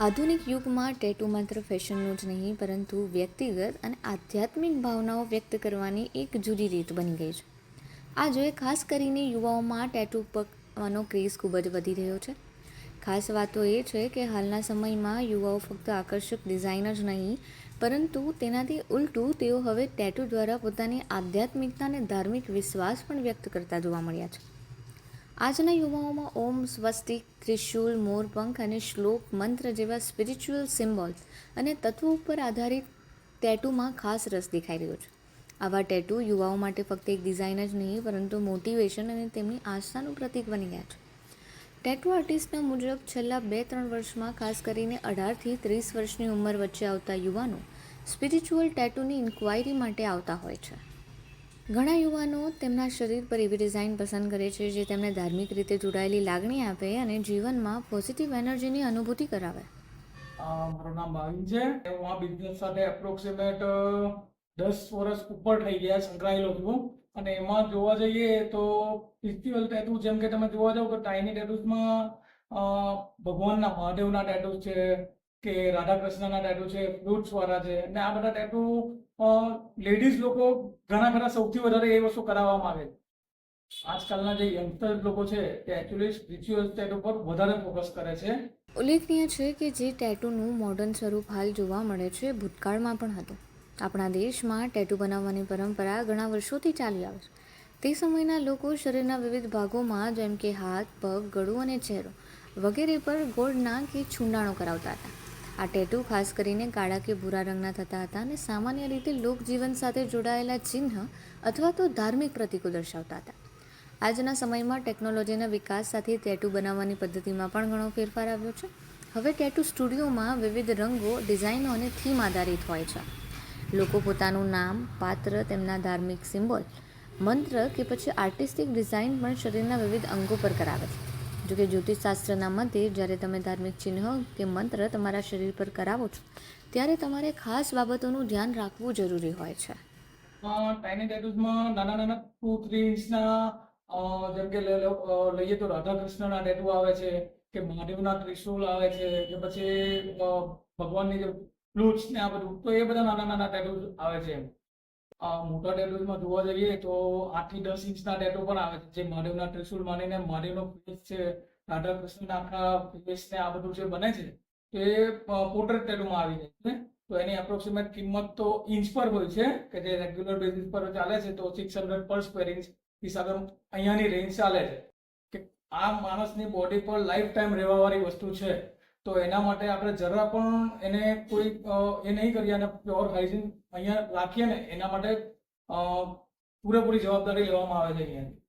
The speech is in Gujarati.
આધુનિક યુગમાં ટેટુ માત્ર ફેશનનું જ નહીં પરંતુ વ્યક્તિગત અને આધ્યાત્મિક ભાવનાઓ વ્યક્ત કરવાની એક જુદી રીત બની ગઈ છે. આ જોઈએ ખાસ કરીને યુવાઓમાં ટેટુ કરવાનો ક્રેઝ ખૂબ જ વધી રહ્યો છે. ખાસ વાત તો એ છે કે હાલના સમયમાં યુવાઓ ફક્ત આકર્ષક ડિઝાઇન જ નહીં પરંતુ તેનાથી ઉલટું તેઓ હવે ટેટુ દ્વારા પોતાની આધ્યાત્મિકતા અને ધાર્મિક વિશ્વાસ પણ વ્યક્ત કરતા જોવા મળ્યા છે. આજના યુવાઓમાં ઓમ, સ્વસ્તિક, ત્રિશૂલ, મોરપંખ અને શ્લોક મંત્ર જેવા સ્પિરિચ્યુઅલ સિમ્બોલ અને તત્વો ઉપર આધારિત ટેટુમાં ખાસ રસ દેખાઈ રહ્યો છે. આવા ટેટુ યુવાઓ માટે ફક્ત એક ડિઝાઇન જ નહીં પરંતુ મોટિવેશન અને તેમની આસ્થાનું પ્રતીક બની ગયા છે. ટેટુ આર્ટિસ્ટના મુજબ છેલ્લા 2-3 વર્ષમાં ખાસ કરીને 18થી 30 વર્ષની ઉંમર વચ્ચે આવતા યુવાનો સ્પિરિચ્યુઅલ ટેટુની ઇન્ક્વાયરી માટે આવતા હોય છે. ઘણા યુવાનો તેમના શરીર પર એવી ડિઝાઇન પસંદ કરે છે જે તેમને ધાર્મિક રીતે જોડાયેલી લાગણી આપે અને જીવનમાં પોઝિટિવ એનર્જીની અનુભૂતિ કરાવે. મારું નામ ભાવિન છે. હું આ બિઝનેસ સાથે એપ્રોક્સિમેટ 10 વર્ષ ઉપર થઈ ગયા સંકળાયેલો છું અને એમાં જોવા જઈએ તો સ્પિરિચ્યુઅલ ટેટુ જેમ કે તમે જોવા જાવ તો ટાઇની ટેટુઝમાં ભગવાનના મહાદેવના ટેટુ છે કે રાધા કૃષ્ણના ટેટુ છે, ફ્રૂટ્સ વાળા છે અને આ બધા ટેટુ લેડીઝ લોકો ઘણા ખરા સૌથી વધારે એ વસ્તુ કરાવવામાં આવે છે. આજકાલના જે યંગસ્ટર લોકો છે તે એકચ્યુઅલી સ્પિરિચ્યુઅલ ટેટુ પર વધારે ફોકસ કરે છે. ઉલ્લેખનીય છે કે જે ટેટુનું મોડર્ન સ્વરૂપ હાલ જોવા મળે છે ભૂતકાળમાં પણ હતું. આપણા દેશમાં ટેટુ બનાવવાની પરંપરા ઘણા વર્ષોથી ચાલી આવે છે. તે સમયના લોકો શરીરના વિવિધ ભાગોમાં જેમ કે હાથ, પગ, ગળું અને ચહેરો વગેરે પર ગોળના કે છુંડાણો કરાવતા હતા. આ ટેટુ ખાસ કરીને કાળા કે ભૂરા રંગના થતા હતા અને સામાન્ય રીતે લોકજીવન સાથે જોડાયેલા ચિહ્ન અથવા તો ધાર્મિક પ્રતીકો દર્શાવતા હતા. આજના સમયમાં ટેકનોલોજીના વિકાસ સાથે ટેટુ બનાવવાની પદ્ધતિમાં પણ ઘણો ફેરફાર આવ્યો છે. હવે ટેટુ સ્ટુડિયોમાં વિવિધ રંગો, ડિઝાઇનો અને થીમ આધારિત હોય છે. લોકો પોતાનું નામ, પાત્ર, તેમના ધાર્મિક સિમ્બોલ, મંત્ર કે પછી આર્ટિસ્ટિક ડિઝાઇન પણ શરીરના વિવિધ અંગો પર કરાવે છે. જોકે જ્યોતિષશાસ્ત્રના મતે જ્યારે તમે ધાર્મિક ચિહ્ન કે મંત્ર તમારા શરીર પર કરાવો છો ત્યારે તમારે ખાસ બાબતોનું ધ્યાન રાખવું જરૂરી હોય છે. ટાઇની ટેટુઝમાં નાના નાના 2-3 ઇંચના જેમ કે લઈએ તો રાધા કૃષ્ણના ટેટુ આવે છે કે મહાદેવના ત્રિશૂલ આવે છે કે પછી ભગવાનની જે ફ્લૂટ્સ ને આ બધું, તો એ બધા નાના નાના ટેટુ આવે છે. મોટા ટેટુઝમાં જોવા જઈએ તો 8 થી 10 ઇંચના ટેટુ પણ આવે છે જે મહાદેવના ત્રિશૂલ માનીને મહાદેવનો ફેસ છે, રાધા કૃષ્ણના આખા ફેસ ને આ બધું જે બને છે એ પોર્ટ્રેટ ટેટુમાં આવી જાય છે. તો એની એપ્રોક્સિમેટ કિંમત તો ઇંચ પર હોય છે કે જે રેગ્યુલર બેઝિસ પર ચાલે છે તો 600 પર સ્ક્વેર ઇંચ હિસાબે અહીંયાની રેન્જ ચાલે છે કે આ માણસની બોડી પર લાઈફ ટાઈમ રહેવાવાળી વસ્તુ છે. તો એના માટે આપણે જરા પણ એને કોઈ એ નહીં કરીએ અને પ્યોર હાઇજીન અહીંયા રાખીએ ને એના માટે પૂરેપૂરી જવાબદારી લેવામાં આવે છે અહીંયાથી.